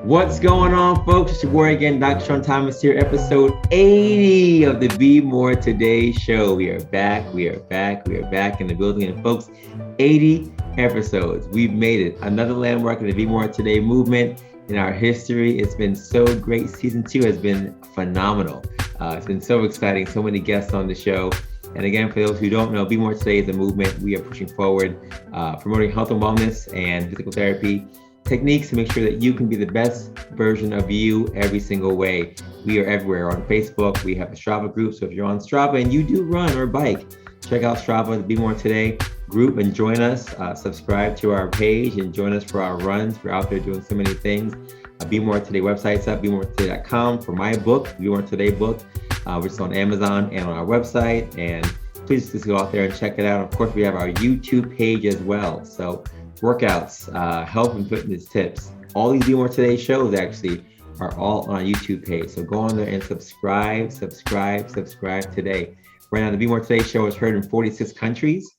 What's going on, folks? It's your boy again, Dr. Sean Thomas here, episode 80 of the Be More Today show. We are back in the building. And folks, 80 episodes. We've made it. Another landmark in the Be More Today movement in our history. It's been so great. Season 2 has been phenomenal. It's been so exciting. So many guests on the show. And again, for those who don't know, Be More Today is a movement. We are pushing forward, promoting health and wellness and physical therapy techniques to make sure that you can be the best version of you every single way. We are everywhere on Facebook. We have a Strava group. So if you're on Strava and you do run or bike, check out Strava, the Be More Today group, and join us. Subscribe to our page and join us for our runs. We're out there doing so many things. Be More Today website's up, BeMoreToday.com for my book, Be More Today book, which is on Amazon and on our website. And please just go out there and check it out. Of course, we have our YouTube page as well. So workouts, health and fitness tips. All these Be More Today shows actually are all on our YouTube page. So go on there and subscribe today. Right now, the Be More Today show is heard in 46 countries.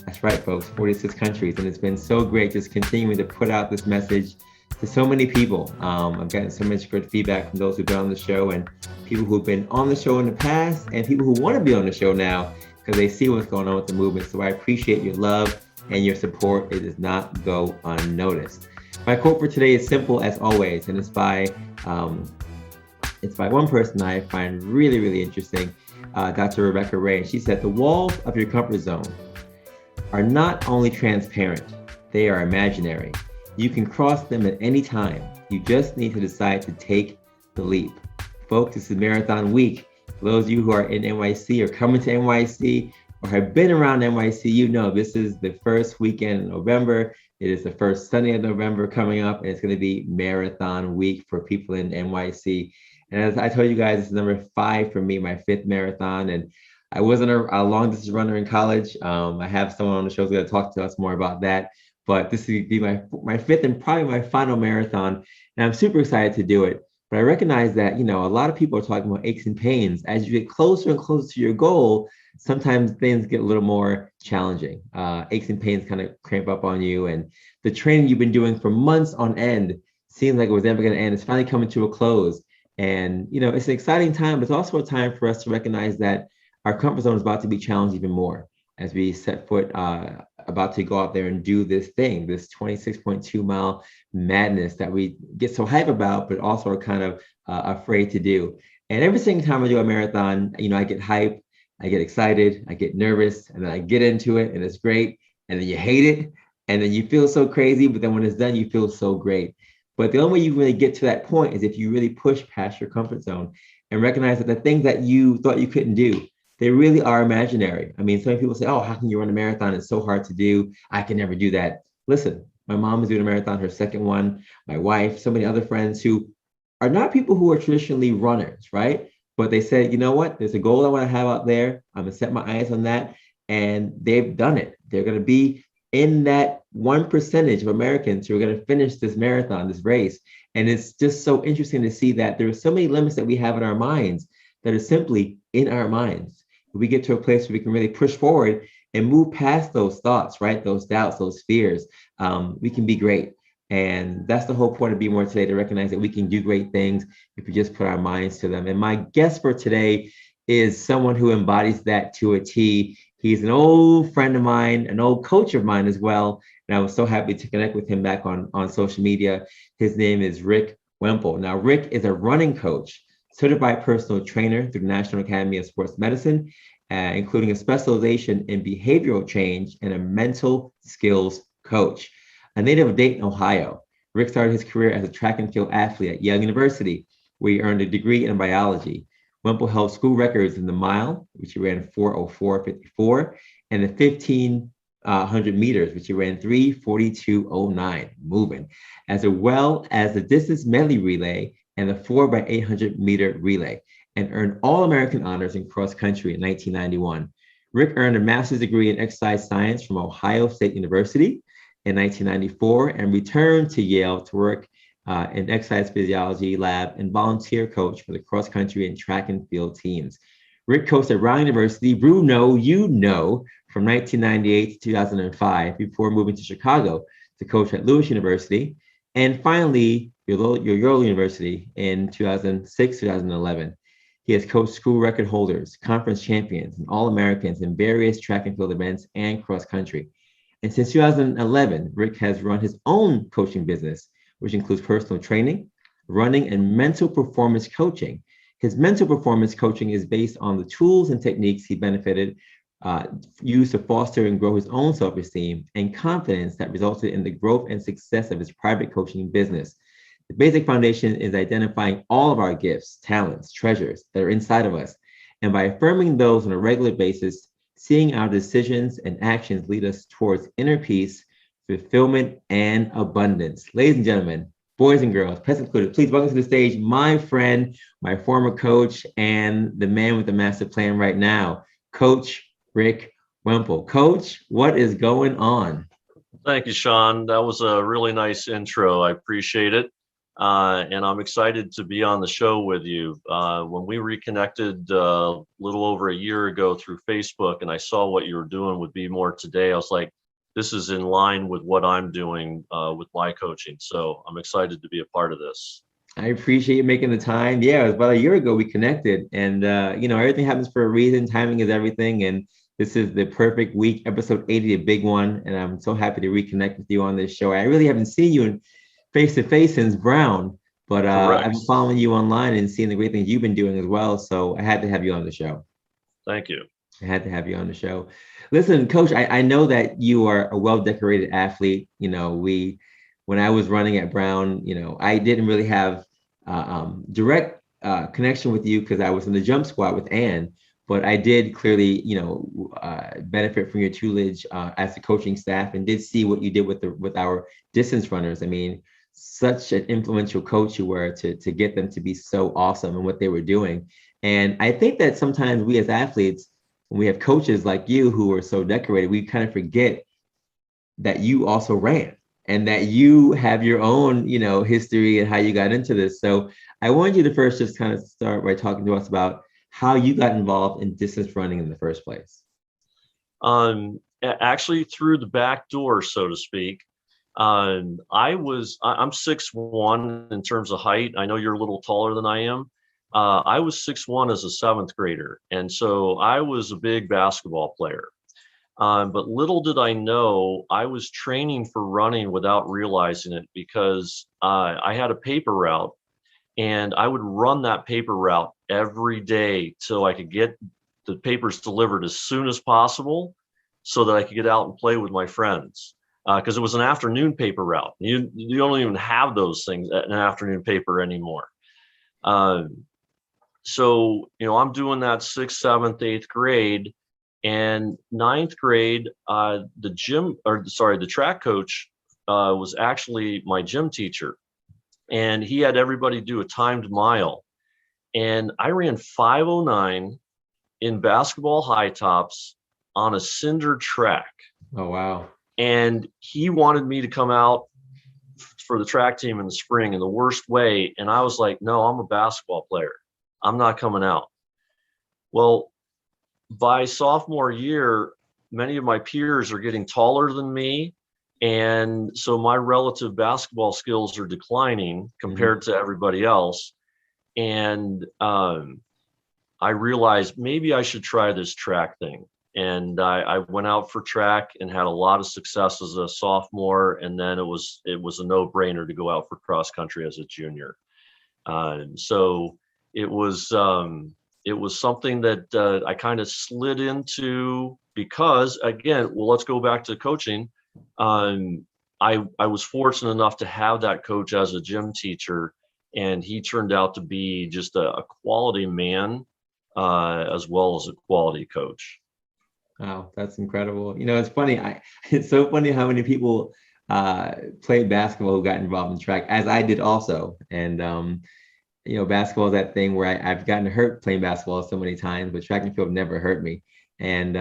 That's right, folks, 46 countries. And it's been so great just continuing to put out this message to so many people. I've gotten so much good feedback from those who've been on the show and people who've been on the show in the past and people who want to be on the show now because they see what's going on with the movement. So I appreciate your love and your support. It does not go unnoticed. My quote for today is simple as always, and it's by one person I find really, really interesting, Dr. Rebecca Ray. And she said, "The walls of your comfort zone are not only transparent, they are imaginary. You can cross them at any time. You just need to decide to take the leap." Folks, this is Marathon Week. For those of you who are in NYC or coming to NYC, or have been around NYC, you know this is the first weekend in November. It is the first Sunday of November coming up, and it's going to be Marathon Week for people in NYC. And as I told you guys, this is number 5 for me, my 5th marathon. And I wasn't a long distance runner in college. I have someone on the show who's going to talk to us more about that. But this will be my 5th and probably my final marathon. And I'm super excited to do it. But I recognize that, a lot of people are talking about aches and pains. As you get closer and closer to your goal, sometimes things get a little more challenging. Aches and pains kind of cramp up on you. And the training you've been doing for months on end seems like it was never going to end. It's finally coming to a close. And, it's an exciting time, but it's also a time for us to recognize that our comfort zone is about to be challenged even more as we set foot, about to go out there and do this thing, this 26.2 mile madness that we get so hype about, but also are kind of afraid to do. And every single time I do a marathon, I get hype. I get excited, I get nervous, and then I get into it and it's great. And then you hate it. And then you feel so crazy, but then when it's done, you feel so great. But the only way you really get to that point is if you really push past your comfort zone and recognize that the things that you thought you couldn't do, they really are imaginary. I mean, so many people say, "Oh, how can you run a marathon? It's so hard to do. I can never do that." Listen, my mom is doing a marathon, her second one, my wife, so many other friends who are not people who are traditionally runners, right? But they said, "You know what? There's a goal I want to have out there. I'm going to set my eyes on that." And they've done it. They're going to be in that 1% of Americans who are going to finish this marathon, this race. And it's just so interesting to see that there are so many limits that we have in our minds that are simply in our minds. If we get to a place where we can really push forward and move past those thoughts, right? Those doubts, those fears, we can be great. And that's the whole point of Be More Today, to recognize that we can do great things if we just put our minds to them. And my guest for today is someone who embodies that to a T. He's an old friend of mine, an old coach of mine as well. And I was so happy to connect with him back on social media. His name is Rick Wemple. Now, Rick is a running coach, certified personal trainer through the National Academy of Sports Medicine, including a specialization in behavioral change and a mental skills coach. A native of Dayton, Ohio, Rick started his career as a track and field athlete at Yale University, where he earned a degree in biology. Wemple held school records in the mile, which he ran 4:04.54, and the 1,500 meters, which he ran 3:42.09, moving, as well as the Distance Medley Relay and the 4x800 meter relay, and earned All-American honors in cross country in 1991. Rick earned a master's degree in exercise science from Ohio State University in 1994 and returned to Yale to work in exercise physiology lab and volunteer coach for the cross country and track and field teams. Rick coached at Yale University, Bruno, from 1998 to 2005 before moving to Chicago to coach at Loyola University And finally, your Yale University in 2006, 2011. He has coached school record holders, conference champions, and All-Americans in various track and field events and cross country. And since 2011, Rick has run his own coaching business, which includes personal training, running, and mental performance coaching. His mental performance coaching is based on the tools and techniques he benefited, used to foster and grow his own self-esteem and confidence that resulted in the growth and success of his private coaching business. The basic foundation is identifying all of our gifts, talents, treasures that are inside of us. And by affirming those on a regular basis, seeing our decisions and actions lead us towards inner peace, fulfillment, and abundance. Ladies and gentlemen, boys and girls, pets included, please welcome to the stage my friend, my former coach, and the man with the master plan right now, Coach Rick Wemple. Coach, what is going on? Thank you, Sean. That was a really nice intro. I appreciate it. And I'm excited to be on the show with you. When we reconnected a little over a year ago through Facebook, and I saw what you were doing with Be More Today, I was like, this is in line with what I'm doing with my coaching. So I'm excited to be a part of this. I appreciate you making the time. Yeah, it was about a year ago we connected, and everything happens for a reason. Timing is everything, and this is the perfect week, episode 80, a big one. And I'm so happy to reconnect with you on this show. I really haven't seen you in face to face since Brown, but I've been following you online and seeing the great things you've been doing as well. So I had to have you on the show. Thank you. I had to have you on the show. Listen, Coach, I know that you are a well-decorated athlete. When I was running at Brown, I didn't really have direct connection with you because I was in the jump squad with Ann, but I did clearly, benefit from your tutelage as the coaching staff, and did see what you did with our distance runners. I mean, such an influential coach you were to get them to be so awesome in what they were doing. And I think that sometimes we as athletes, when we have coaches like you who are so decorated, we kind of forget that you also ran and that you have your own, history and how you got into this. So I wanted you to first just kind of start by talking to us about how you got involved in distance running in the first place. Actually, through the back door, so to speak. I'm 6'1" in terms of height. I know you're a little taller than I am. I was 6'1" as a 7th grader. And so I was a big basketball player. But little did I know, I was training for running without realizing it, because I had a paper route, and I would run that paper route every day till I could get the papers delivered as soon as possible so that I could get out and play with my friends. Because it was an afternoon paper route. You don't even have those things at an afternoon paper anymore. So, I'm doing that 6th, 7th, 8th grade. And 9th grade, the track coach was actually my gym teacher. And he had everybody do a timed mile. And I ran 5:09 in basketball high tops on a cinder track. Oh, wow. And he wanted me to come out for the track team in the spring in the worst way. And I was like, no, I'm a basketball player. I'm not coming out. Well, by sophomore year, many of my peers are getting taller than me. And so my relative basketball skills are declining compared to everybody else. And I realized maybe I should try this track thing. And I went out for track and had a lot of success as a sophomore. And then it was a no-brainer to go out for cross country as a junior. So it was something that I kind of slid into because, again, let's go back to coaching. I was fortunate enough to have that coach as a gym teacher, and he turned out to be just a quality man as well as a quality coach. Wow, that's incredible. It's funny. It's so funny how many people played basketball who got involved in track, as I did also. And basketball is that thing where I've gotten hurt playing basketball so many times, but track and field never hurt me. And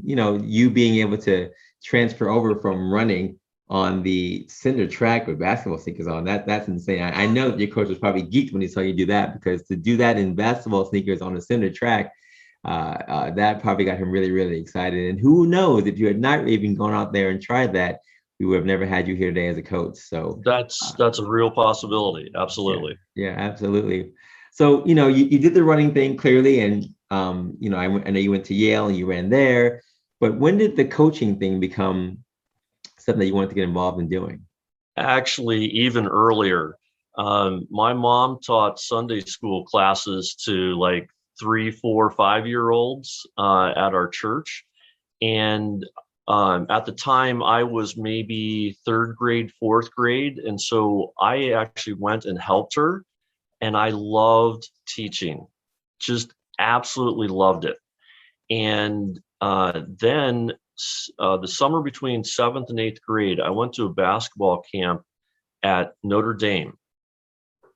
you being able to transfer over from running on the cinder track with basketball sneakers on, that's insane. I know that your coach was probably geeked when he saw you do that, because to do that in basketball sneakers on a cinder track, that probably got him really, really excited. And who knows, if you had not even gone out there and tried that, we would have never had you here today as a coach. So That's a real possibility. yeah, Absolutely. yeah, absolutely. So, you did the running thing clearly, and I know you went to Yale and you ran there, but when did the coaching thing become something that you wanted to get involved in doing? Actually, even earlier, my mom taught Sunday school classes to like 3, 4, 5 year olds at our church. And at the time, I was maybe third grade, fourth grade. And so I actually went and helped her. And I loved teaching, just absolutely loved it. And then the summer between seventh and eighth grade, I went to a basketball camp at Notre Dame.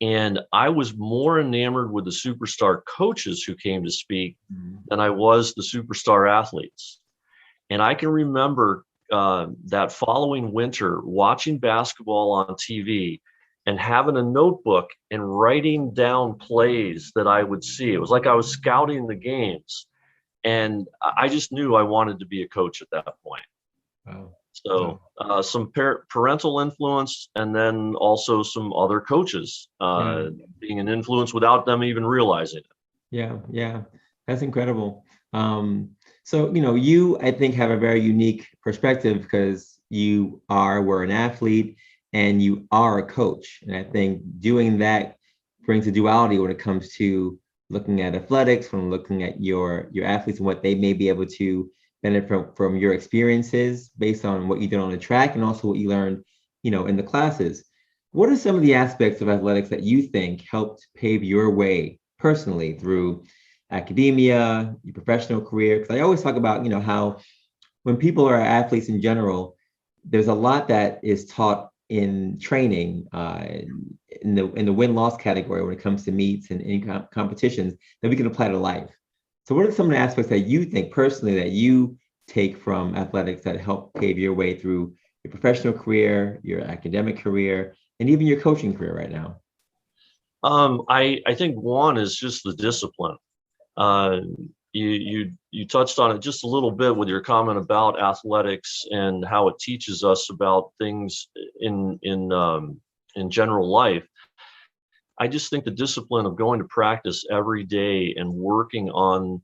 And I was more enamored with the superstar coaches who came to speak than I was the superstar athletes. And I can remember that following winter watching basketball on TV and having a notebook and writing down plays that I would see. It was like I was scouting the games. And I just knew I wanted to be a coach at that point. Wow. So some parental influence, and then also some other coaches Yeah. being an influence without them even realizing it. Yeah, yeah, that's incredible. So, you, I think, have a very unique perspective because were an athlete and you are a coach. And I think doing that brings a duality when it comes to looking at athletics, when looking at your athletes and what they may be able to benefit from your experiences based on what you did on the track and also what you learned, in the classes. What are some of the aspects of athletics that you think helped pave your way personally through academia, your professional career? Because I always talk about, how when people are athletes in general, there's a lot that is taught in training, in the win-loss category when it comes to meets and any competitions that we can apply to life. So what are some of the aspects that you think personally that you take from athletics that help pave your way through your professional career, your academic career, and even your coaching career right now? I think one is just the discipline. Uh, you touched on it just a little bit with your comment about athletics and how it teaches us about things in general life. I just think the discipline of going to practice every day and working on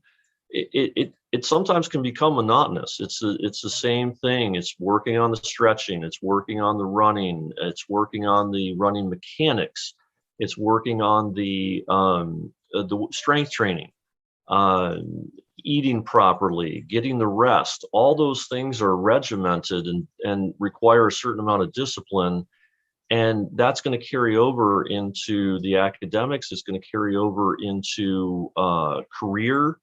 it sometimes can become monotonous. It's the same thing. It's working on the stretching, it's working on the running, it's working on the running mechanics, it's working on the strength training, uh, eating properly, getting the rest. All those things are regimented and require a certain amount of discipline. And that's going to carry over into the academics. It's going to carry over into career.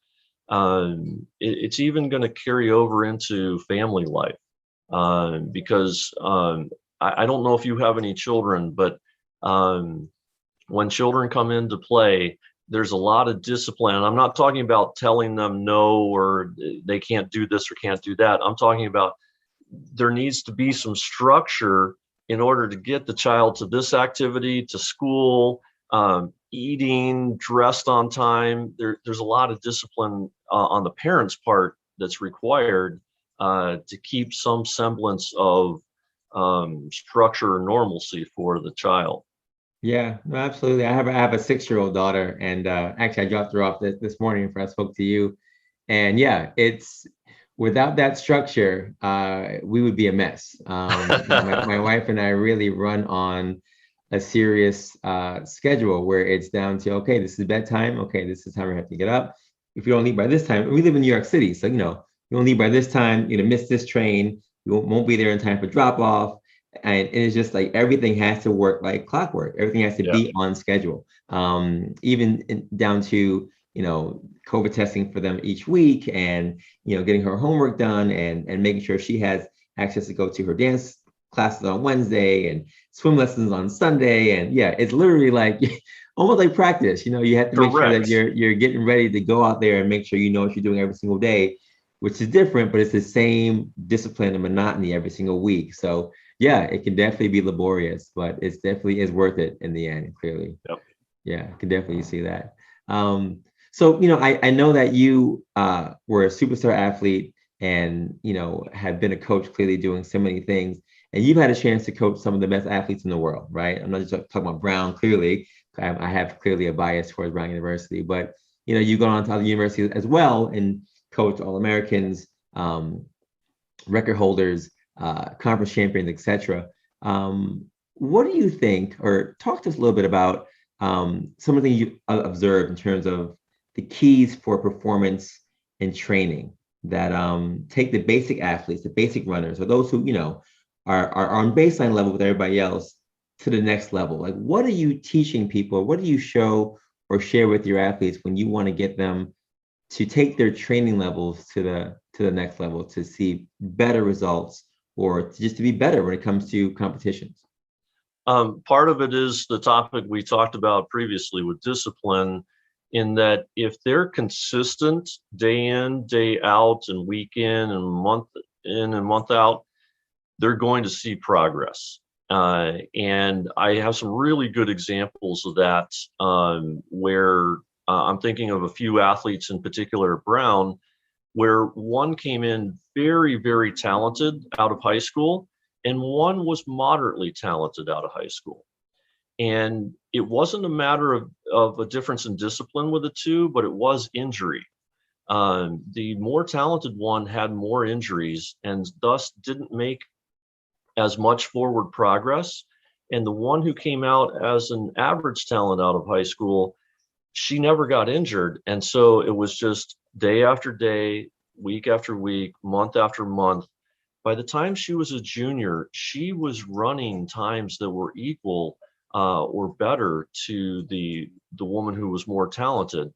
It's even going to carry over into family life because I don't know if you have any children, but when children come into play, there's a lot of discipline. I'm not talking about telling them no or they can't do this or can't do that. I'm talking about there needs to be some structure in order to get the child to this activity, to school, eating, dressed on time. There's a lot of discipline on the parents' part that's required to keep some semblance of structure or normalcy for the child. Yeah, no, absolutely. I have a 6-year-old daughter, and actually I dropped her off this morning before I spoke to you. And yeah, it's without that structure, we would be a mess. My wife and I really run on a serious schedule where it's down to, okay, this is bedtime. Okay, this is time we have to get up. If you don't leave by this time, we live in New York City, so you don't leave by this time, miss this train. You won't be there in time for drop off. And it's just like everything has to work like clockwork. Everything has to Yeah. be on schedule. Even down to COVID testing for them each week, and getting her homework done, and making sure she has access to go to her dance classes on Wednesday and swim lessons on Sunday. And yeah, it's literally like almost like practice. You have to make sure that Correct. you're getting ready to go out there and make sure you know what you're doing every single day, which is different, but it's the same discipline and monotony every single week. So yeah, it can definitely be laborious, but it's definitely is worth it in the end, clearly. Yep. Yeah, I can definitely see that. So, I know that you were a superstar athlete and, have been a coach, clearly doing so many things. and you've had a chance to coach some of the best athletes in the world, right? I'm not just talking about Brown. Clearly, I have clearly a bias towards Brown University, but you've gone on to other universities as well and coached All-Americans, record holders, conference champions, etc. What do you think, or talk to us a little bit about some of the things you observed in terms of the keys for performance and training that take the basic athletes, the basic runners, or those who are on baseline level with everybody else to the next level? Like, what are you teaching people? What do you show or share with your athletes when you want to get them to take their training levels to the next level, to see better results, or just to be better when it comes to competitions? Part of it is the topic we talked about previously with discipline, in that if they're consistent day in, day out, and week in and month out, they're going to see progress. And I have some really good examples of that, where I'm thinking of a few athletes in particular at Brown, where one came in very, very talented out of high school, and one was moderately talented out of high school. And it wasn't a matter of a difference in discipline with the two, but it was injury. The more talented one had more injuries and thus didn't make as much forward progress. And the one who came out as an average talent out of high school, she never got injured. And so it was just day after day, week after week, month after month. By the time she was a junior, she was running times that were equal or better to the woman who was more talented.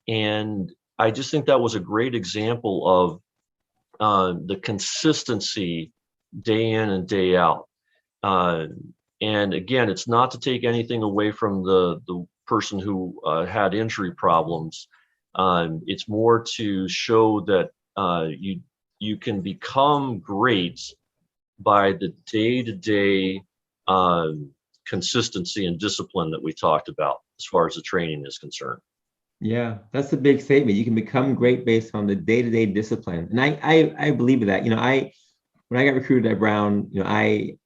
And I just think that was a great example of the consistency day in and day out. And again, it's not to take anything away from the person who had injury problems. It's more to show that you can become great by the day-to-day consistency and discipline that we talked about as far as the training is concerned. Yeah, that's a big statement. You can become great based on the day-to-day discipline. And I believe in that. When I got recruited at Brown, I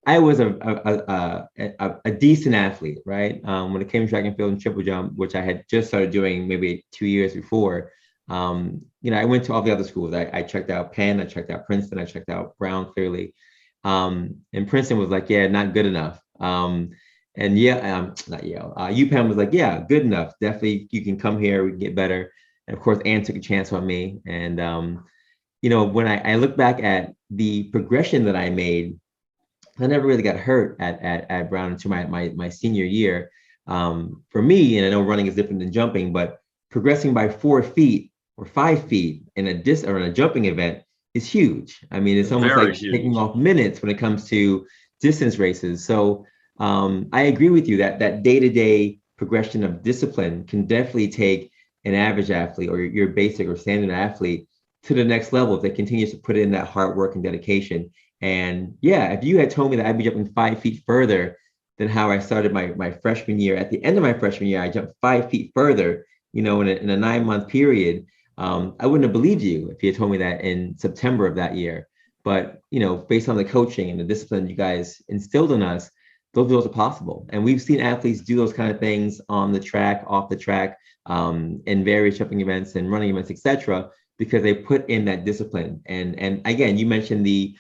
was a decent athlete, right? When it came to track and field and triple jump, which I had just started doing maybe 2 years before, I went to all the other schools. I checked out Penn, I checked out Princeton, I checked out Brown clearly. And Princeton was like, yeah, not good enough. And yeah, not Yale. UPenn was like, yeah, good enough. Definitely, you can come here, we can get better. And of course, Ann took a chance on me. And when I look back at the progression that I made, I never really got hurt at Brown until my senior year. For me, and I know running is different than jumping, but progressing by 4 feet or 5 feet in a jumping event is huge. I mean, it's almost Very like huge. taking off minutes when it comes to distance races. So I agree with you that day-to-day progression of discipline can definitely take an average athlete or your basic or standard athlete to the next level if they continue to put in that hard work and dedication. And yeah, if you had told me that I'd be jumping 5 feet further than how I started my freshman year, at the end of my freshman year, I jumped 5 feet further, in a 9-month period. I wouldn't have believed you if you had told me that in September of that year. But, based on the coaching and the discipline you guys instilled in us, those are possible. And we've seen athletes do those kind of things on the track, off the track, in various jumping events and running events, etc., because they put in that discipline. And again, you mentioned the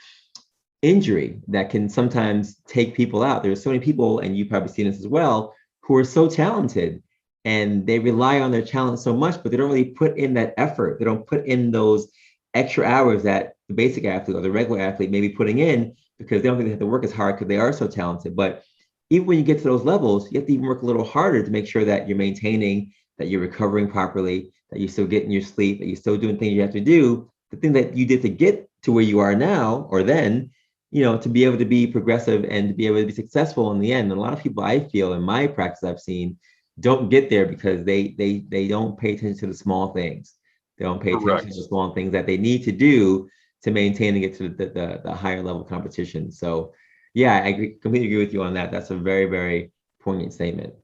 injury that can sometimes take people out. There's so many people, and you've probably seen this as well, who are so talented and they rely on their talent so much, but they don't really put in that effort. They don't put in those extra hours that the basic athlete or the regular athlete may be putting in because they don't think they have to work as hard because they are so talented. But even when you get to those levels, you have to even work a little harder to make sure that you're maintaining, that you're recovering properly, that you're still getting your sleep, that you're still doing things you have to do, the thing that you did to get to where you are now or then, to be able to be progressive and to be able to be successful in the end. And a lot of people, I feel, in my practice I've seen, don't get there because they don't pay attention to the small things. They don't pay attention to the small things that they need to do to maintain and get to the higher level competition. So yeah, I completely agree with you on that. That's a very, very poignant statement.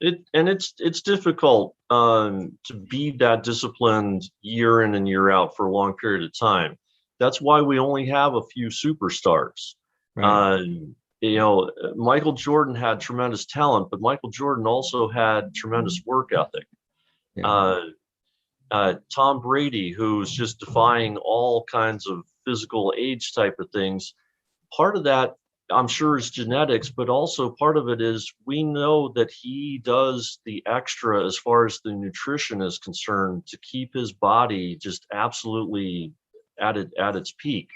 It's difficult to be that disciplined year in and year out for a long period of time. That's why we only have a few superstars. Right. Uh, Michael Jordan had tremendous talent, but Michael Jordan also had tremendous work ethic. Yeah. Uh, Tom Brady, who's just defying all kinds of physical age type of things. Part of that, I'm sure, is genetics, but also part of it is we know that he does the extra as far as the nutrition is concerned to keep his body just absolutely at its peak.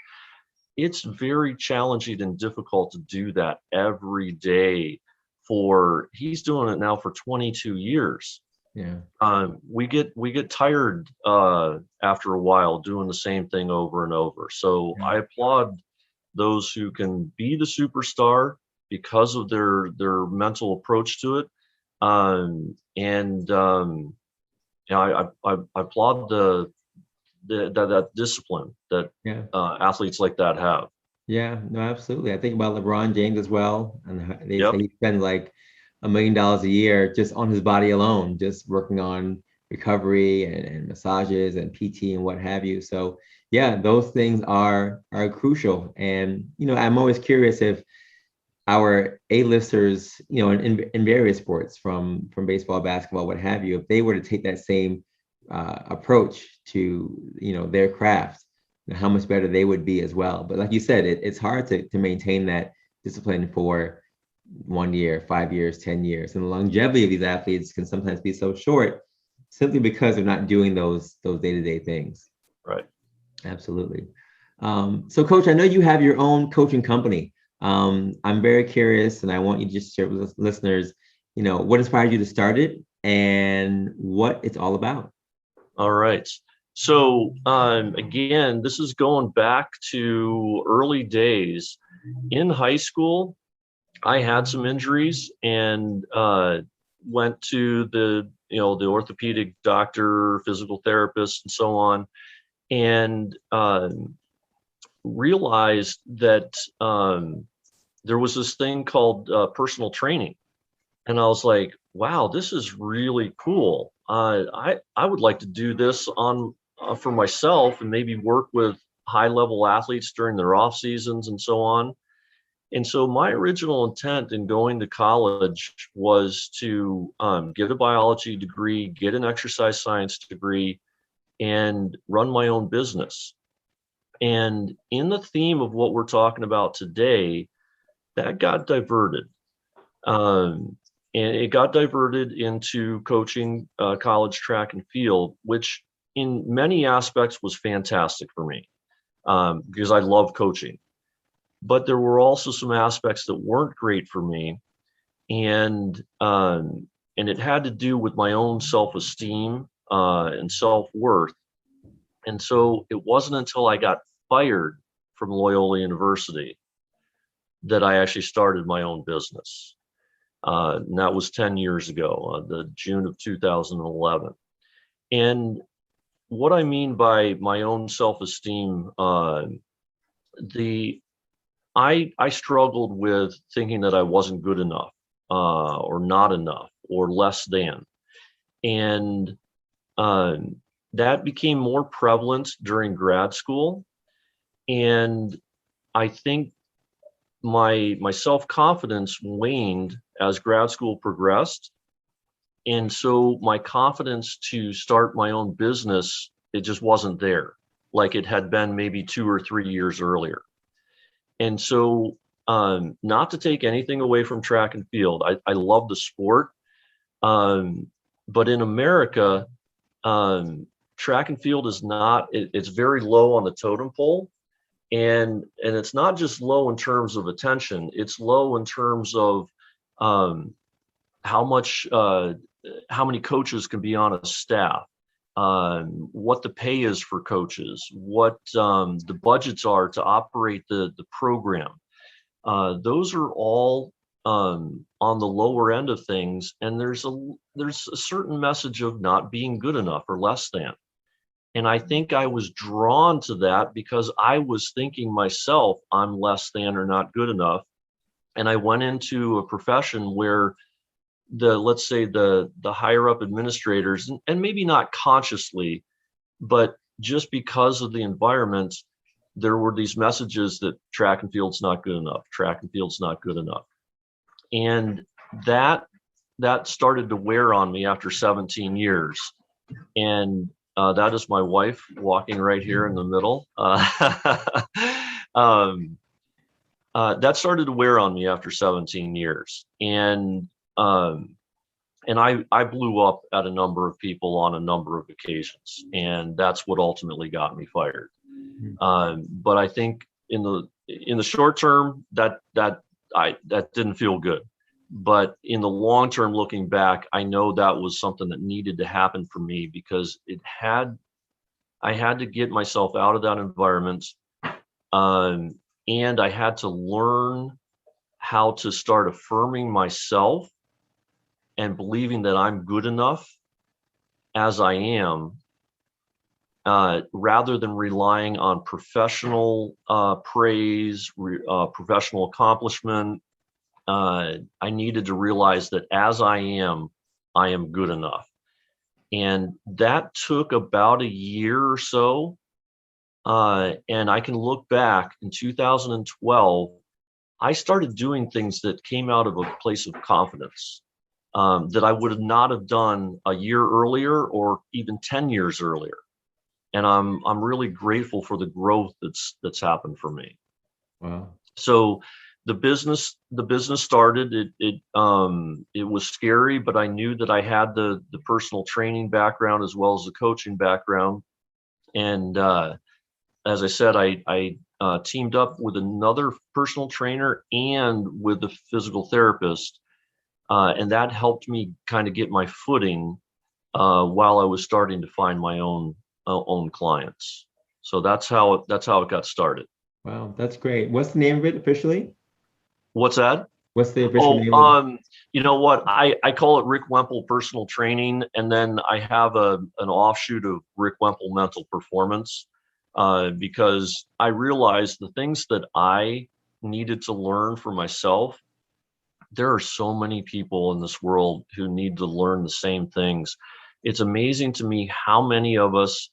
It's very challenging and difficult to do that every day. He's doing it now for 22 years. Yeah. We get tired after a while doing the same thing over and over. So Yeah. I applaud those who can be the superstar because of their mental approach to it. I applaud that discipline that Yeah. athletes like that have. Yeah, no, absolutely. I think about LeBron James as well, and they say Yep. he spends like $1 million a year just on his body alone, just working on recovery and massages and PT and what have you. So yeah, those things are crucial. And I'm always curious if our A-listers, in various sports, from baseball, basketball, what have you, if they were to take that same approach to their craft, how much better they would be as well. But like you said, it's hard to maintain that discipline for 1 year, 5 years, 10 years, and the longevity of these athletes can sometimes be so short simply because they're not doing those day-to-day things. Right. Absolutely. So, Coach, I know you have your own coaching company. I'm very curious, and I want you to just share with listeners, what inspired you to start it and what it's all about. All right. So again, this is going back to early days in high school. I had some injuries and went to the orthopedic doctor, physical therapist, and so on, and realized that there was this thing called personal training, and I was like, "Wow, this is really cool. I would like to do this on for myself and maybe work with high level athletes during their off seasons and so on." And so my original intent in going to college was to get a biology degree, get an exercise science degree, and run my own business. And in the theme of what we're talking about today, that got diverted. Um, and it got diverted into coaching college track and field, which in many aspects was fantastic for me because I love coaching. But there were also some aspects that weren't great for me, and it had to do with my own self-esteem and self-worth. And so it wasn't until I got fired from Loyola University that I actually started my own business. And that was 10 years ago, the June of 2011. And what I mean by my own self-esteem, the I struggled with thinking that I wasn't good enough, or not enough, or less than, and that became more prevalent during grad school. And I think my self-confidence waned as grad school progressed, and so my confidence to start my own business, it just wasn't there like it had been maybe 2 or 3 years earlier. And so, not to take anything away from track and field, I love the sport. But in America, track and field is not, it's very low on the totem pole. And it's not just low in terms of attention, it's low in terms of um, how much, how many coaches can be on a staff, what the pay is for coaches, what the budgets are to operate the program. Those are all on the lower end of things, and there's a certain message of not being good enough or less than. And I think I was drawn to that because I was thinking myself, I'm less than or not good enough. And I went into a profession where let's say the higher up administrators, and maybe not consciously, but just because of the environment, there were these messages that track and field's not good enough, track and field's not good enough. And that started to wear on me after 17 years. And that is my wife walking right here in the middle. That started to wear on me after 17 years. And I blew up at a number of people on a number of occasions. And that's what ultimately got me fired. But I think in the short term, that didn't feel good. But in the long term, looking back, I know that was something that needed to happen for me, because I had to get myself out of that environment, and I had to learn how to start affirming myself and believing that I'm good enough as I am, rather than relying on professional praise, professional accomplishment. I needed to realize that as I am good enough. And that took about a year or so. And I can look back in 2012, I started doing things that came out of a place of confidence, that I would not have done a year earlier or even 10 years earlier. And I'm really grateful for the growth that's happened for me. Wow. So the business started. It was scary, but I knew that I had the personal training background as well as the coaching background. And as I said, I teamed up with another personal trainer and with a physical therapist, and that helped me kind of get my footing while I was starting to find my own clients. So that's how it got started. Wow, that's great. What's the name of it officially? What's that? What's the official name? You know what? I call it Rick Wemple Personal Training, and then I have an offshoot of Rick Wemple Mental Performance, because I realized the things that I needed to learn for myself. There are so many people in this world who need to learn the same things. It's amazing to me how many of us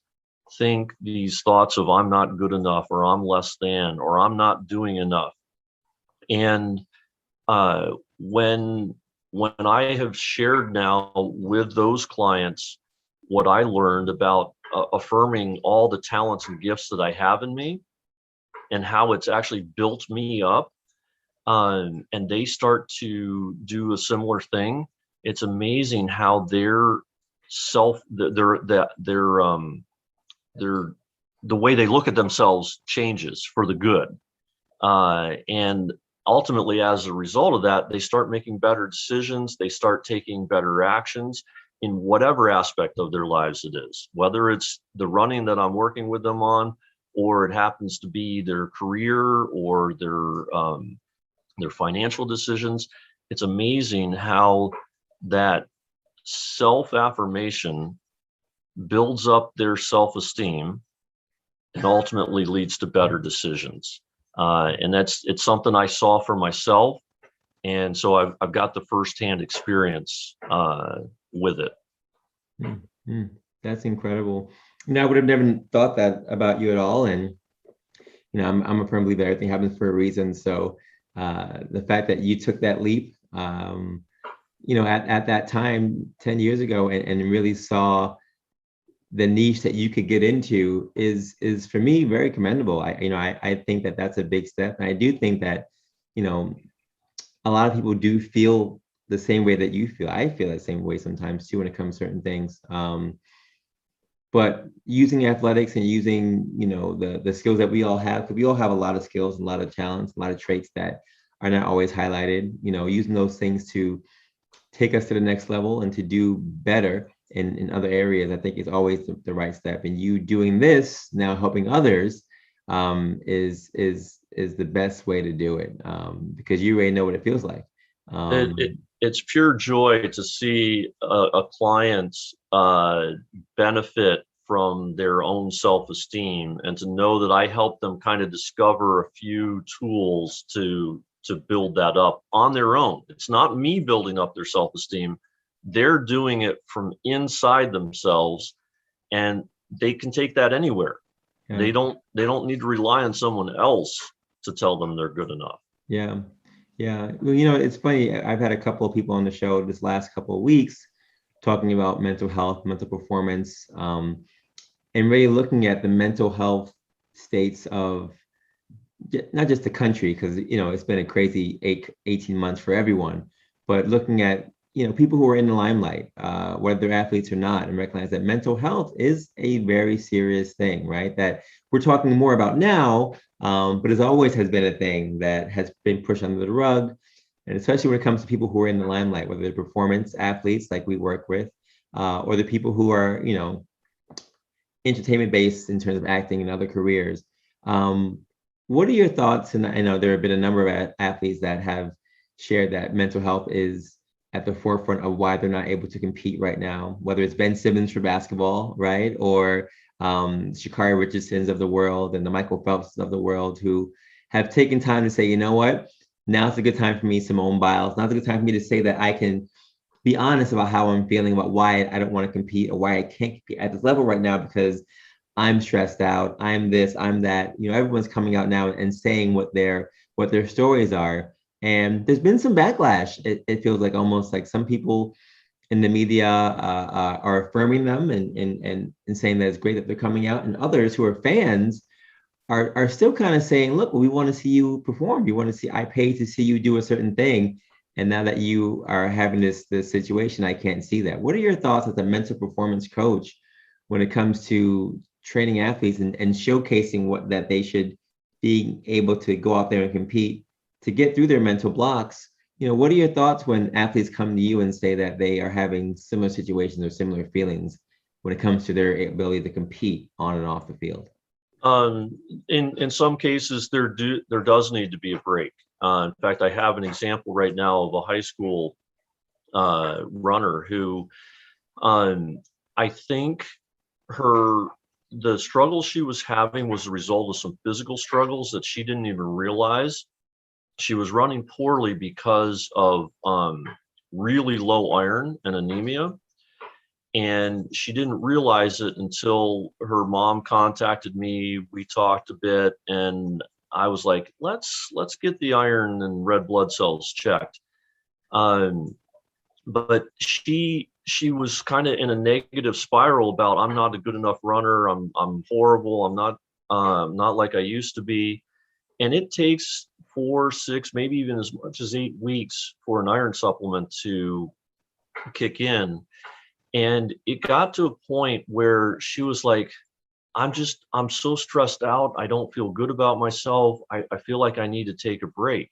think these thoughts of I'm not good enough, or I'm less than, or I'm not doing enough. And when I have shared now with those clients what I learned about affirming all the talents and gifts that I have in me, and how it's actually built me up, and they start to do a similar thing, it's amazing how the way they look at themselves changes for the good. And ultimately, as a result of that, they start making better decisions. They start taking better actions in whatever aspect of their lives it is, whether it's the running that I'm working with them on, or it happens to be their career or their financial decisions. It's amazing how that self-affirmation builds up their self-esteem and ultimately leads to better decisions. And it's something I saw for myself. And so I've got the firsthand experience with it. Mm-hmm. That's incredible. I would have never thought that about you at all. And, I'm a firm believer that everything happens for a reason. So the fact that you took that leap, at that time, 10 years ago, and really saw the niche that you could get into is for me very commendable. I think that that's a big step. And I do think that, a lot of people do feel the same way that you feel. I feel the same way sometimes too when it comes to certain things. But using athletics and using, the skills that we all have, because we all have a lot of skills and a lot of talents, a lot of traits that are not always highlighted, using those things to take us to the next level and to do better in other areas, I think is always the right step. And you doing this now, helping others, is the best way to do it, because you already know what it feels like. It's pure joy to see a client benefit from their own self-esteem, and to know that I help them kind of discover a few tools to build that up on their own. It's not me building up their self-esteem. They're doing it from inside themselves, and they can take that anywhere. Yeah. They don't need to rely on someone else to tell them they're good enough. Yeah. Yeah. Well, it's funny. I've had a couple of people on the show this last couple of weeks talking about mental health, mental performance, and really looking at the mental health states of not just the country, because it's been a crazy 18 months for everyone, but looking at people who are in the limelight, whether they're athletes or not, and recognize that mental health is a very serious thing, right? That we're talking more about now, but it always has been a thing that has been pushed under the rug, and especially when it comes to people who are in the limelight, whether they're performance athletes like we work with, or the people who are entertainment based in terms of acting and other careers. What are your thoughts? And I know there have been a number of athletes that have shared that mental health is at the forefront of why they're not able to compete right now, whether it's Ben Simmons for basketball, right? Or Sha'Carri Richardsons of the world and the Michael Phelps of the world, who have taken time to say, you know what, now's a good time for me, Simone Biles. Now's a good time for me to say that I can be honest about how I'm feeling, about why I don't want to compete or why I can't compete at this level right now, because I'm stressed out, I'm this, I'm that. Everyone's coming out now and saying what their stories are. And there's been some backlash. It feels like almost like some people in the media are affirming them and saying that it's great that they're coming out, and others who are fans are still kind of saying, look, we want to see you perform. We want to see, I paid to see you do a certain thing. And now that you are having this situation, I can't see that. What are your thoughts as a mental performance coach when it comes to training athletes and showcasing what that they should be able to go out there and compete to get through their mental blocks? What are your thoughts when athletes come to you and say that they are having similar situations or similar feelings when it comes to their ability to compete on and off the field? In some cases, there does need to be a break. In fact, I have an example right now of a high school runner who, I think the struggles she was having was a result of some physical struggles that she didn't even realize. She was running poorly because of really low iron and anemia. And she didn't realize it until her mom contacted me. We talked a bit, and I was like, let's get the iron and red blood cells checked. But she was kind of in a negative spiral about, I'm not a good enough runner. I'm horrible. I'm not like I used to be. And it takes 4, 6, maybe even as much as 8 weeks for an iron supplement to kick in. And it got to a point where she was like, I'm so stressed out. I don't feel good about myself. I feel like I need to take a break.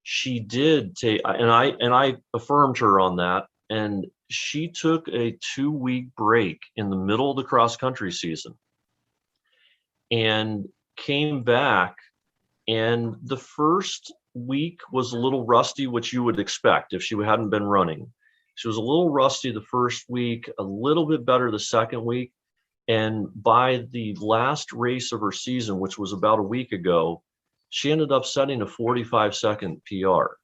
She did take, and I affirmed her on that. And she took a 2-week break in the middle of the cross country season and came back. And the first week was a little rusty, which you would expect if she hadn't been running. She was a little rusty the first week, a little bit better the second week. And by the last race of her season, which was about a week ago, she ended up setting a 45-second PR.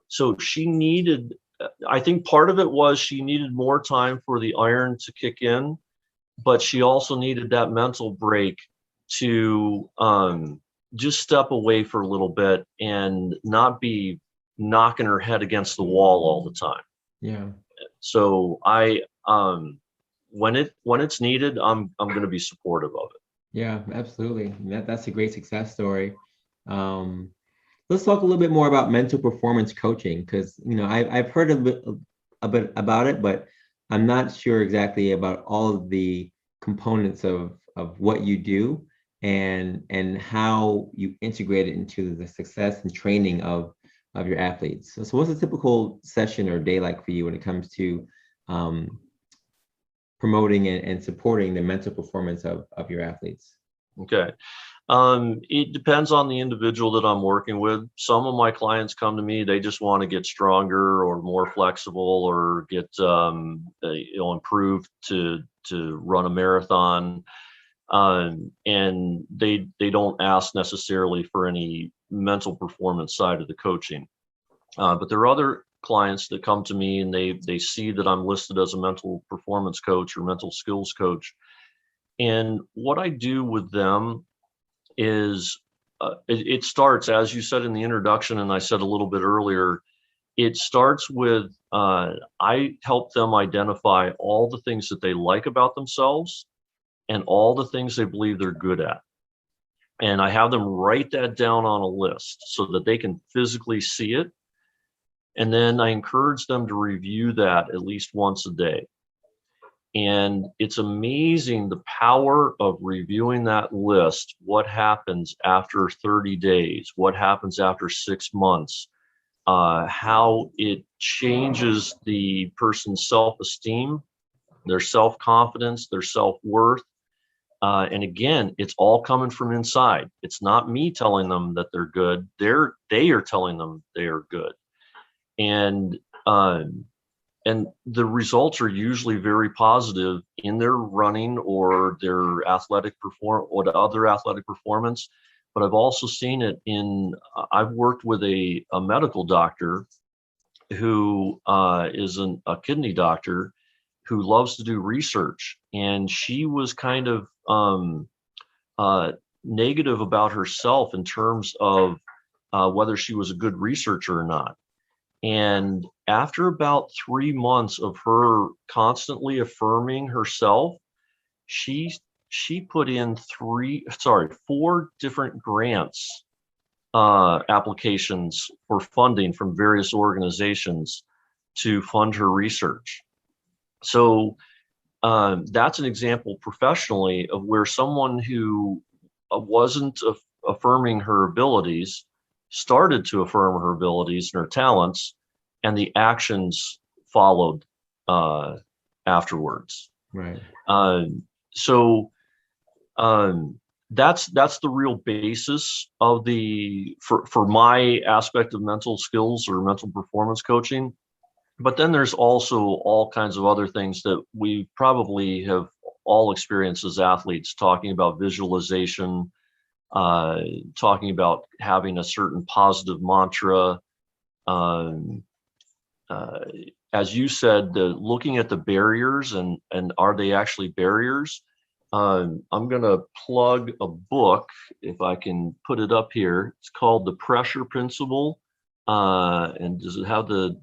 So she needed, I think part of it was she needed more time for the iron to kick in, but she also needed that mental break to just step away for a little bit and not be knocking her head against the wall all the time. Yeah. So when it's needed, I'm going to be supportive of it. Yeah, absolutely. That's a great success story. Let's talk a little bit more about mental performance coaching, because I've heard a bit about it, but I'm not sure exactly about all of the components of what you do and how you integrate it into the success and training of your athletes. So what's a typical session or day like for you when it comes to promoting and supporting the mental performance of your athletes? Okay. It depends on the individual that I'm working with. Some of my clients come to me, they just want to get stronger or more flexible or get improved to run a marathon. And they don't ask necessarily for any mental performance side of the coaching. But there are other clients that come to me and they see that I'm listed as a mental performance coach or mental skills coach. And what I do with them is it starts, as you said in the introduction, and I said a little bit earlier, it starts with I help them identify all the things that they like about themselves and all the things they believe they're good at. And I have them write that down on a list so that they can physically see it. And then I encourage them to review that at least once a day. And it's amazing the power of reviewing that list. What happens after 30 days? What happens after 6 months? How it changes the person's self-esteem, their self-confidence, their self-worth. And again, it's all coming from inside. It's not me telling them that they're good. They are telling them they are good. And the results are usually very positive in their running or their other athletic performance. But I've also seen it I've worked with a medical doctor who is a kidney doctor who loves to do research. And she was kind of negative about herself in terms of whether she was a good researcher or not. And after about 3 months of her constantly affirming herself, she put in 4 different grants applications for funding from various organizations to fund her research. So that's an example professionally of where someone who wasn't affirming her abilities started to affirm her abilities and her talents, and the actions followed afterwards. Right. So that's the real basis of for my aspect of mental skills or mental performance coaching. But then there's also all kinds of other things that we probably have all experienced as athletes, talking about visualization, talking about having a certain positive mantra. As you said, looking at the barriers and are they actually barriers? I'm going to plug a book, if I can put it up here. It's called The Pressure Principle. And does it have the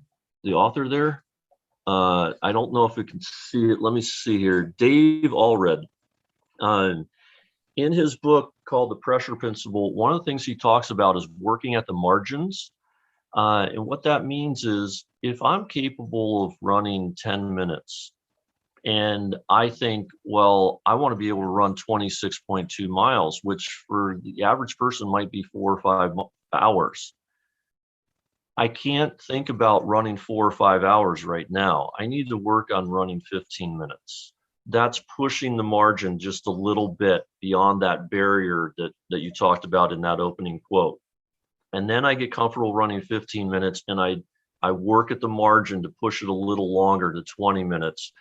author there? I don't know if we can see it. Let me see here. Dave Allred. In his book called The Pressure Principle, one of the things he talks about is working at the margins. And what that means is if I'm capable of running 10 minutes and I think, well, I want to be able to run 26.2 miles, which for the average person might be 4 or 5 hours. I can't think about running 4 or 5 hours right now. I need to work on running 15 minutes. That's pushing the margin just a little bit beyond that barrier that you talked about in that opening quote. And then I get comfortable running 15 minutes and I work at the margin to push it a little longer to 20 minutes.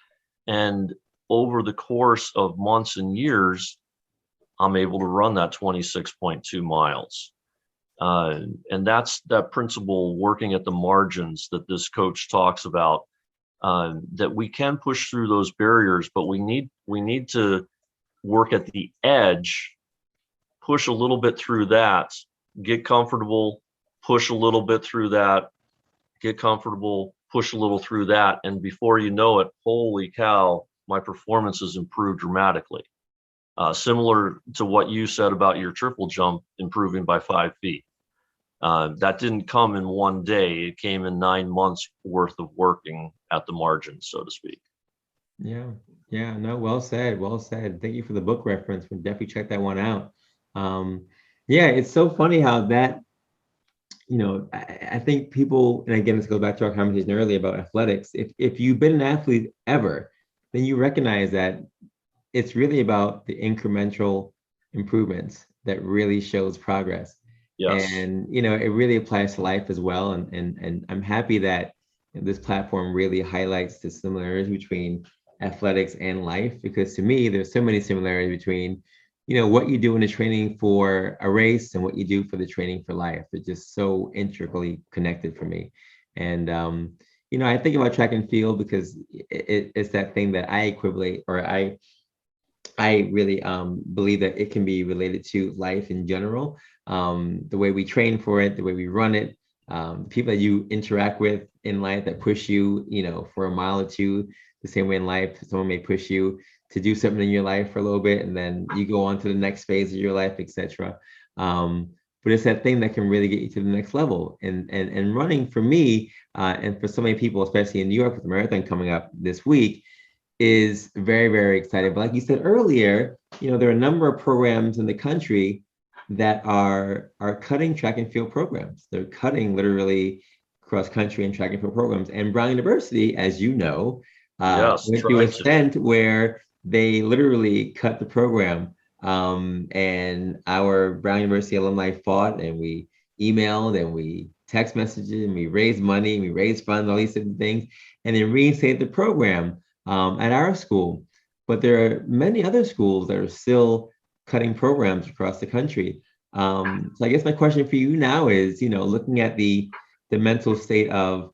And over the course of months and years, I'm able to run that 26.2 miles. And that's that principle, working at the margins, that this coach talks about, that we can push through those barriers, but we need to work at the edge, push a little bit through that, get comfortable, push a little bit through that, get comfortable, push a little through that. And before you know it, holy cow, my performance has improved dramatically. Similar to what you said about your triple jump improving by 5 feet. That didn't come in one day. It came in 9 months worth of working at the margin, so to speak. Yeah. No, well said. Thank you for the book reference. We'll definitely check that one out. Yeah, it's so funny how that, I think people, and again, let's go back to our conversation earlier about athletics. If you've been an athlete ever, then you recognize that it's really about the incremental improvements that really shows progress. Yes. And it really applies to life as well. And I'm happy that this platform really highlights the similarities between athletics and life, because to me, there's so many similarities between what you do in the training for a race and what you do for the training for life. They're just so intricately connected for me. And I think about track and field because it's that thing that I equate, or I I really believe that it can be related to life in general. The way we train for it, the way we run it, people that you interact with in life that push you, for a mile or two, the same way in life, someone may push you to do something in your life for a little bit, and then you go on to the next phase of your life, etc. But it's that thing that can really get you to the next level. And running for me, and for so many people, especially in New York with the marathon coming up this week, is very, very exciting. But like you said earlier, there are a number of programs in the country that are cutting track and field programs. They're cutting literally cross country and track and field programs. And Brown University, as you know, Yes, went through a tried to. stint where they literally cut the program. And our Brown University alumni fought, and we emailed, and we text messaged, and we raised money, and we raised funds, all these different things, and then reinstated the program at our school. But there are many other schools that are still cutting programs across the country. So I guess my question for you now is, looking at the mental state of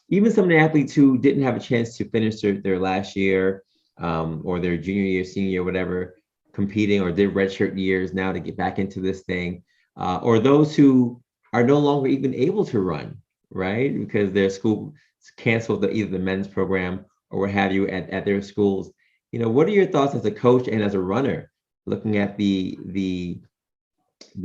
even some of the athletes who didn't have a chance to finish their last year, or their junior year, senior year, whatever, competing, or did redshirt years now to get back into this thing, or those who are no longer even able to run, right? Because their school canceled either the men's program or what have you at their schools. What are your thoughts as a coach and as a runner, looking at the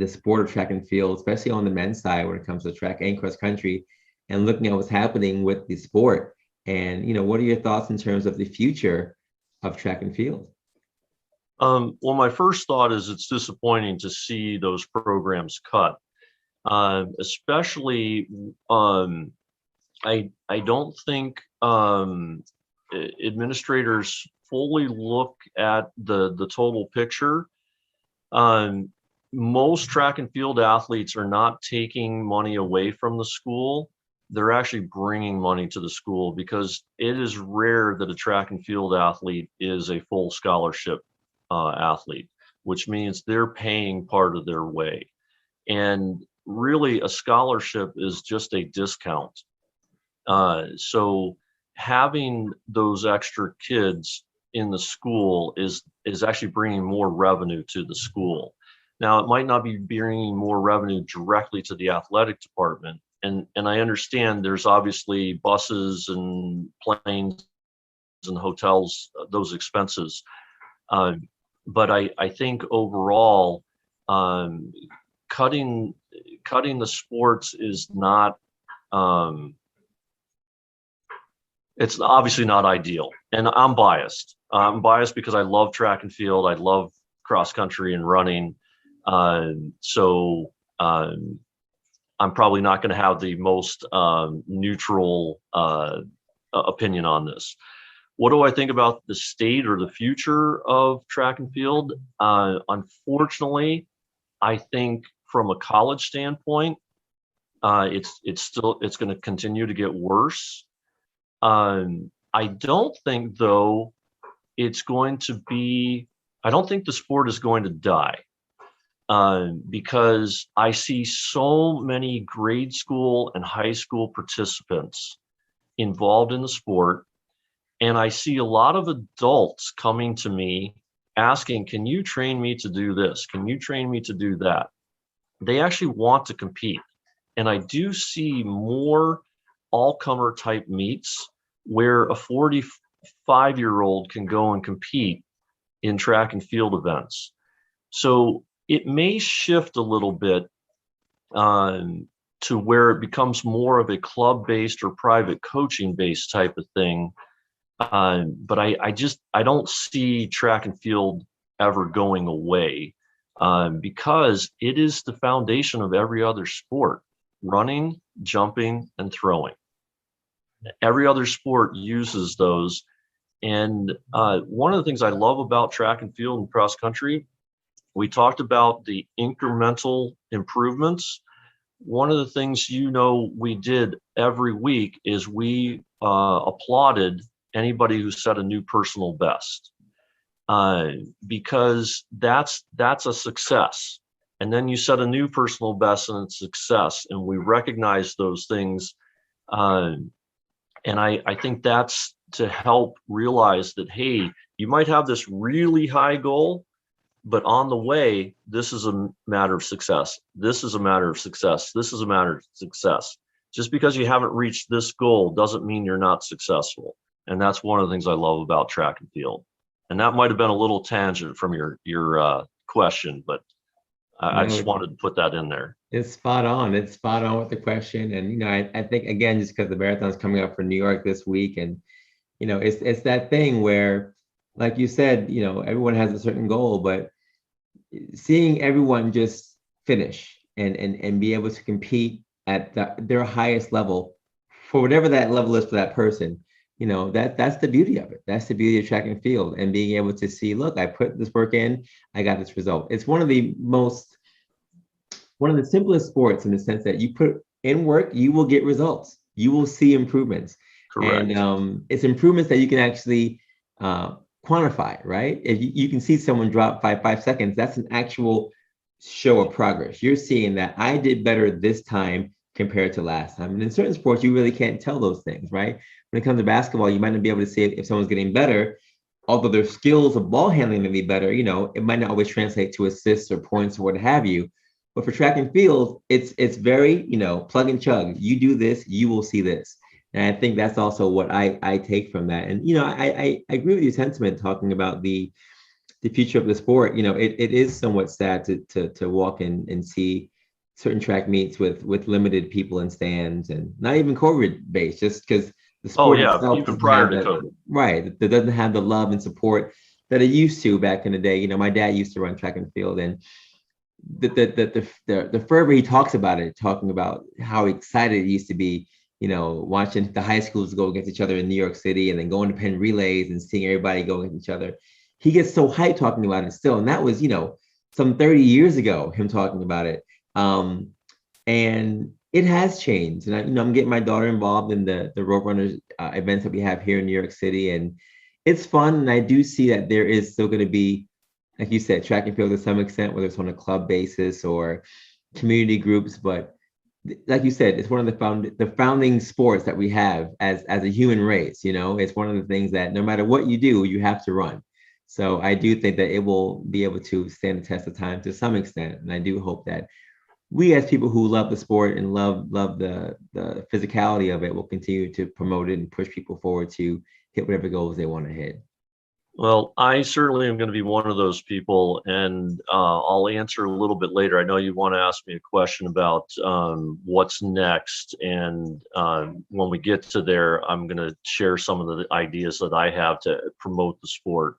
sport of track and field, especially on the men's side when it comes to track and cross country, and looking at what's happening with the sport? And what are your thoughts in terms of the future of track and field? Well, my first thought is it's disappointing to see those programs cut, especially I don't think administrators fully look at the total picture. Most track and field athletes are not taking money away from the school. They're actually bringing money to the school, because it is rare that a track and field athlete is a full scholarship athlete, which means they're paying part of their way. And really, a scholarship is just a discount. So having those extra kids in the school is actually bringing more revenue to the school. Now, it might not be bringing more revenue directly to the athletic department. And I understand there's obviously buses and planes and hotels, those expenses. But I think overall, cutting the sports is not, it's obviously not ideal. And I'm biased. I'm biased because I love track and field. I love cross country and running. So I'm probably not going to have the most neutral opinion on this. What do I think about the state or the future of track and field? Unfortunately, I think from a college standpoint, it's going to continue to get worse. I don't think, though, it's going to be. I don't think the sport is going to die, because I see so many grade school and high school participants involved in the sport. And I see a lot of adults coming to me asking, can you train me to do this? Can you train me to do that? They actually want to compete. And I do see more all-comer type meets where a 45-year-old can go and compete in track and field events. So it may shift a little bit to where it becomes more of a club-based or private coaching-based type of thing. But I don't see track and field ever going away, because it is the foundation of every other sport: running, jumping, and throwing. Every other sport uses those. And one of the things I love about track and field and cross country, we talked about the incremental improvements. One of the things we did every week is we applauded anybody who set a new personal best, because that's a success. And then you set a new personal best and it's success, and we recognize those things. And I think that's to help realize that, hey, You might have this really high goal, but on the way, this is a matter of success. This is a matter of success. This is a matter of success. Just because you haven't reached this goal doesn't mean you're not successful. And that's one of the things I love about track and field. And that might have been a little tangent from your question, but I just wanted to put that in there. It's spot on. It's spot on with the question. And, you know, I think, again, just because the marathon's coming up for New York this week, and, you know, it's that thing where, like you said, you know, everyone has a certain goal, but seeing everyone just finish and be able to compete at their highest level for whatever that level is for that person, you know, that's the beauty of it. That's the beauty of track and field, and being able to see, look, I put this work in, I got this result. It's one of the simplest sports, in the sense that you put in work, you will get results. You will see improvements. Correct. And it's improvements that you can actually quantify, right? If you can see someone drop 5 seconds, that's an actual show of progress. You're seeing that I did better this time compared to last time. And in certain sports, you really can't tell those things, right? When it comes to basketball, you might not be able to see if someone's getting better, although their skills of ball handling may be better. You know, it might not always translate to assists or points or what have you. But for track and field, it's very, you know, plug and chug. You do this, you will see this. And I think that's also what I take from that. And, you know, I agree with your sentiment talking about the future of the sport. You know, it is somewhat sad to walk in and see certain track meets with limited people in stands, and not even COVID based, just because the sport itself, even prior to COVID. Right, that doesn't have the love and support that it used to back in the day. You know, my dad used to run track and field, and the fervor he talks about it, talking about how excited he used to be, you know, watching the high schools go against each other in New York City, and then going to pen relays and seeing everybody go against each other. He gets so hyped talking about it still. And that was, you know, some 30 years ago, him talking about it. And it has changed. And you know, I'm getting my daughter involved in the rope runners events that we have here in New York City. And it's fun. And I do see that there is still going to be, like you said, track and field to some extent, whether it's on a club basis or community groups. But like you said, it's one of the founding sports that we have as a human race. You know, it's one of the things that no matter what you do, you have to run. So I do think that it will be able to stand the test of time to some extent. And I do hope that we, as people who love the sport and love the physicality of it, will continue to promote it and push people forward to hit whatever goals they want to hit. Well, I certainly am going to be one of those people, and I'll answer a little bit later. I know you want to ask me a question about what's next, and when we get to there, I'm going to share some of the ideas that I have to promote the sport,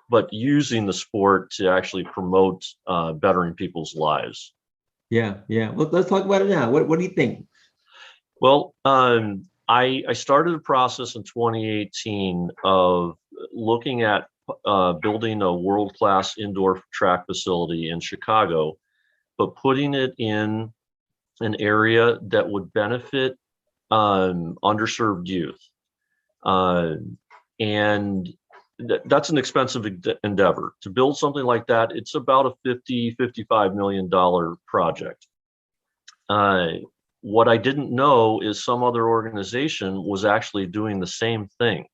but using the sport to actually promote bettering people's lives. Yeah. Well, let's talk about it now. What do you think? Well, I started a process in 2018 of looking at building a world-class indoor track facility in Chicago, but putting it in an area that would benefit underserved youth. And that's an expensive endeavor. To build something like that, it's about a $55 million project. What I didn't know is some other organization was actually doing the same thing.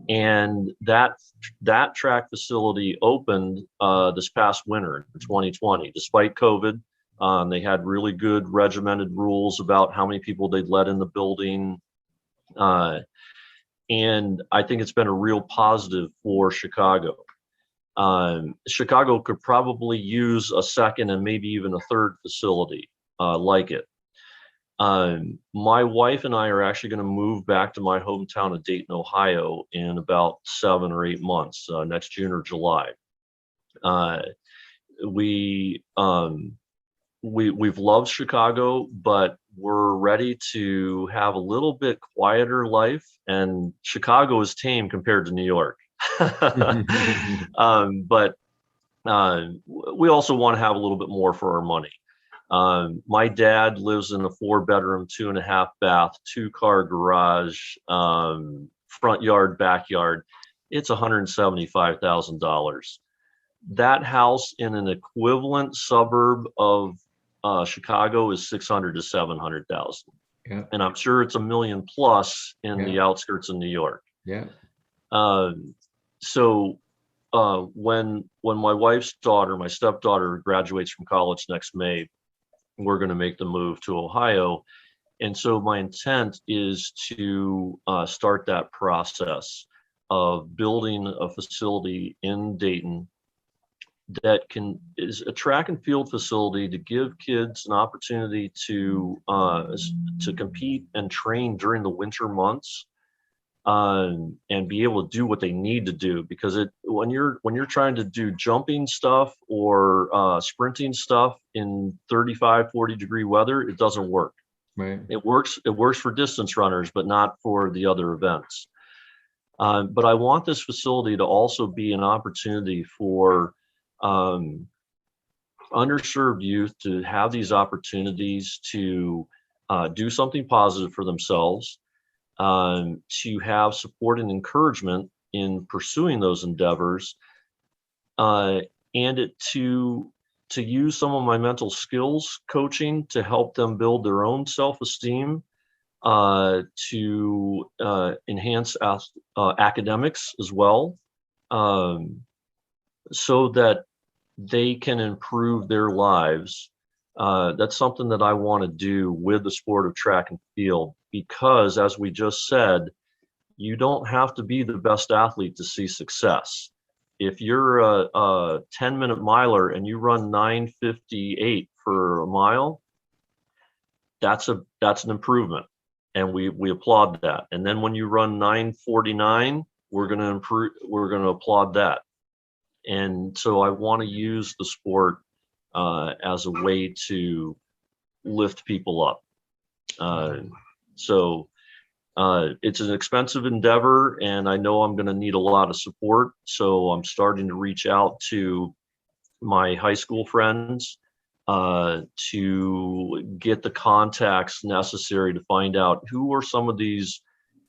And that track facility opened this past winter in 2020, despite COVID. They had really good regimented rules about how many people they'd let in the building. And I think it's been a real positive for Chicago. Chicago could probably use a second and maybe even a third facility like it. My wife and I are actually going to move back to my hometown of Dayton, Ohio in about 7 or 8 months, next June or July. We've loved Chicago, but we're ready to have a little bit quieter life, and Chicago is tame compared to New York. But we also want to have a little bit more for our money. My dad lives in a 4-bedroom, 2.5 bath, 2-car garage, front yard, backyard. It's $175,000. That house in an equivalent suburb of Chicago is 600 to 700,000. Yeah. And I'm sure it's $1 million plus in the outskirts of New York. Yeah. So when my stepdaughter graduates from college next May, we're going to make the move to Ohio. And so my intent is to start that process of building a facility in Dayton that is a track and field facility to give kids an opportunity to compete and train during the winter months, and be able to do what they need to do. Because when you're trying to do jumping stuff or sprinting stuff in 35-40 degree weather, it doesn't work. Right. It works for distance runners, but not for the other events. But I want this facility to also be an opportunity for underserved youth to have these opportunities to do something positive for themselves, to have support and encouragement in pursuing those endeavors, and to use some of my mental skills coaching to help them build their own self-esteem, to enhance academics as well, so that they can improve their lives. That's something that I want to do with the sport of track and field, because as we just said, you don't have to be the best athlete to see success. If you're a 10-minute miler and you run 9:58 for a mile, that's an improvement, and we applaud that. And then when you run 9:49, we're going to applaud that. And so I want to use the sport as a way to lift people up. So it's an expensive endeavor, and I know I'm going to need a lot of support. So I'm starting to reach out to my high school friends to get the contacts necessary to find out who are some of these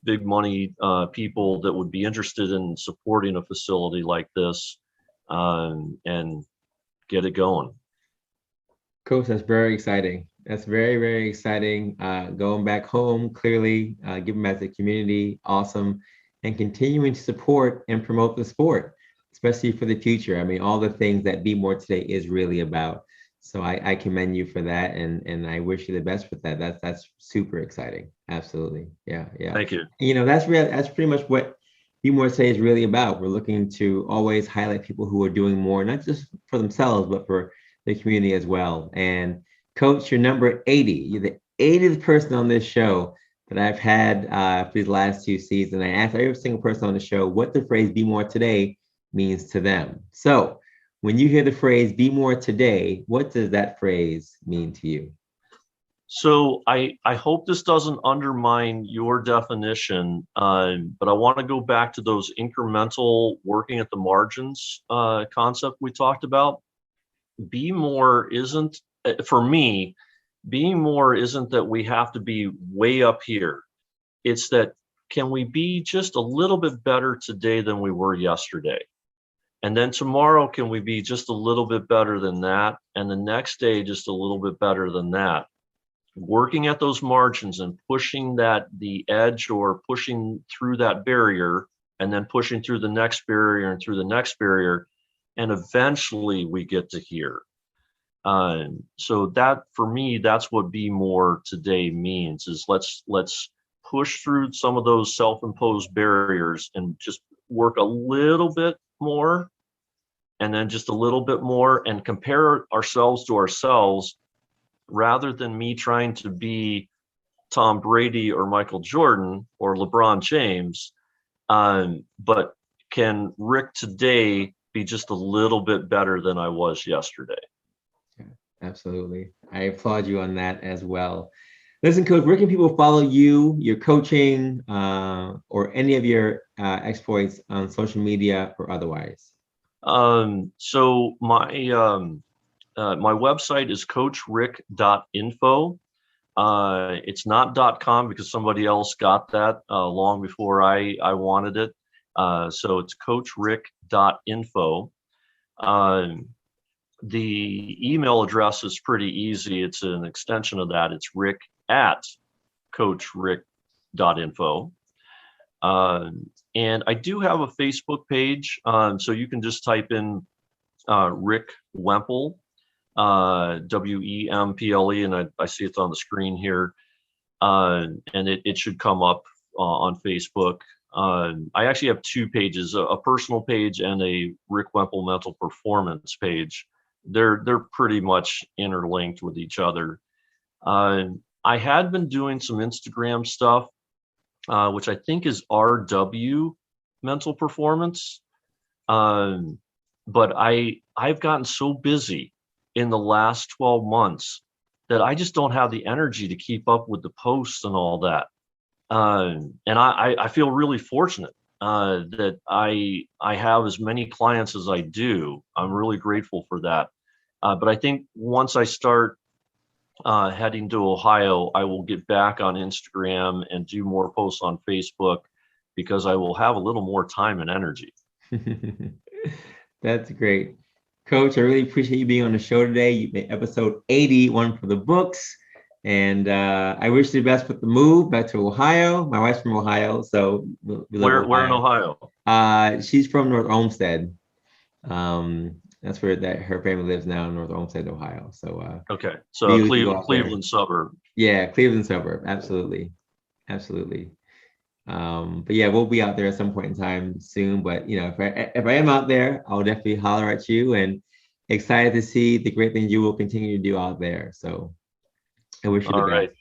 big money people that would be interested in supporting a facility like this, and get it going. Coach, that's very exciting. That's very, very exciting. Going back home, clearly, giving back to the community, awesome, and continuing to support and promote the sport, especially for the future. I mean, all the things that Be More Today is really about. So I commend you for that, and I wish you the best with that. That's super exciting. Absolutely, yeah. Thank you. That's pretty much what Be More Today is really about. We're looking to always highlight people who are doing more, not just for themselves, but for the community as well. And Coach, you're number 80. You're the 80th person on this show that I've had for these last 2 seasons. I asked every single person on the show what the phrase "Be More Today" means to them. So when you hear the phrase "Be More Today," what does that phrase mean to you? So I hope this doesn't undermine your definition, but I want to go back to those incremental working at the margins concept we talked about. Be more isn't, for me, being more isn't that we have to be way up here. It's that, can we be just a little bit better today than we were yesterday? And then tomorrow, can we be just a little bit better than that? And the next day, just a little bit better than that. Working at those margins and pushing the edge, or pushing through that barrier, and then pushing through the next barrier and through the next barrier. And eventually we get to here. So that, for me, that's what Be More Today means, is let's push through some of those self-imposed barriers and just work a little bit more, and then just a little bit more, and compare ourselves to ourselves, rather than me trying to be Tom Brady or Michael Jordan or LeBron James. But can Rick today be just a little bit better than I was yesterday? Yeah, absolutely. I applaud you on that as well. Listen, Coach, where can people follow you, your coaching, or any of your exploits on social media or otherwise? So my website is coachrick.info. It's not .com, because somebody else got that long before I wanted it. So it's coachrick.info. The email address is pretty easy. It's an extension of that. It's rick@coachrick.info. And I do have a Facebook page. So you can just type in Rick Wemple, Wemple, and I see it's on the screen here. And it should come up on Facebook. I actually have two pages, a personal page and a Rick Wemple Mental Performance page. They're pretty much interlinked with each other. I had been doing some Instagram stuff, which I think is RW Mental Performance. But I've gotten so busy in the last 12 months that I just don't have the energy to keep up with the posts and all that. And I feel really fortunate that I have as many clients as I do. I'm really grateful for that. But I think once I start heading to Ohio, I will get back on Instagram and do more posts on Facebook because I will have a little more time and energy. That's great. Coach, I really appreciate you being on the show today. You made episode 80, one for the books. And I wish you the best with the move back to Ohio. My wife's from Ohio, so we love Where in Ohio? She's from North Olmsted. That's where her family lives now in North Olmsted, Ohio. So okay, so Cleveland suburb. Yeah, Cleveland suburb. Absolutely. But yeah, we'll be out there at some point in time soon. But if I am out there, I'll definitely holler at you, and excited to see the great things you will continue to do out there. So I wish you the best. All right.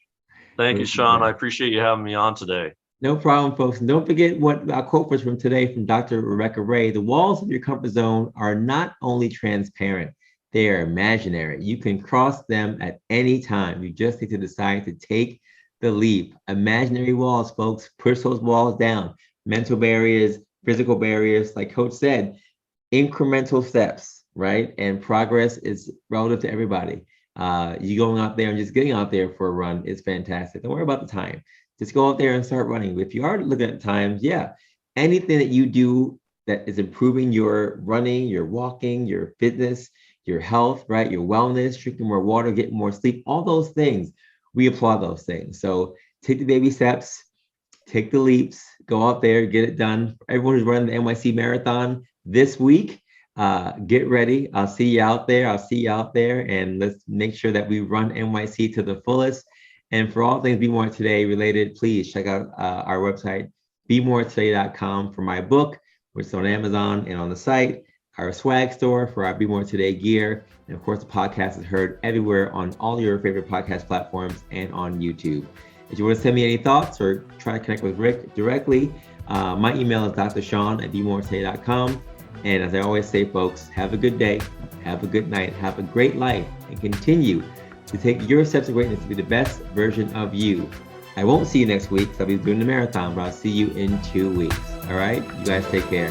Thank you, Sean. I appreciate you having me on today. No problem, folks. And don't forget what our quote was from today from Dr. Rebecca Ray. The walls of your comfort zone are not only transparent, they are imaginary. You can cross them at any time. You just need to decide to take the leap. Imaginary walls, folks. Push those walls down. Mental barriers, physical barriers. Like Coach said, incremental steps, right? And progress is relative to everybody. You going out there and just getting out there for a run is fantastic. Don't worry about the time. Just go out there and start running. If you are looking at times, anything that you do that is improving your running, your walking, your fitness, your health, right? Your wellness, drinking more water, getting more sleep, all those things, we applaud those things. So take the baby steps, take the leaps, go out there, get it done. Everyone who's running the NYC Marathon this week, get ready. I'll see you out there. And let's make sure that we run NYC to the fullest. And for all things Be More Today related, please check out our website, BeMoreToday.com, for my book, which is on Amazon and on the site, our swag store for our Be More Today gear. And of course, the podcast is heard everywhere on all your favorite podcast platforms and on YouTube. If you want to send me any thoughts or try to connect with Rick directly, my email is drshawn@BeMoreToday.com. And as I always say, folks, have a good day, have a good night, have a great life, and continue to take your steps of greatness to be the best version of you. I won't see you next week because I'll be doing the marathon, but I'll see you in 2 weeks. All right? You guys take care.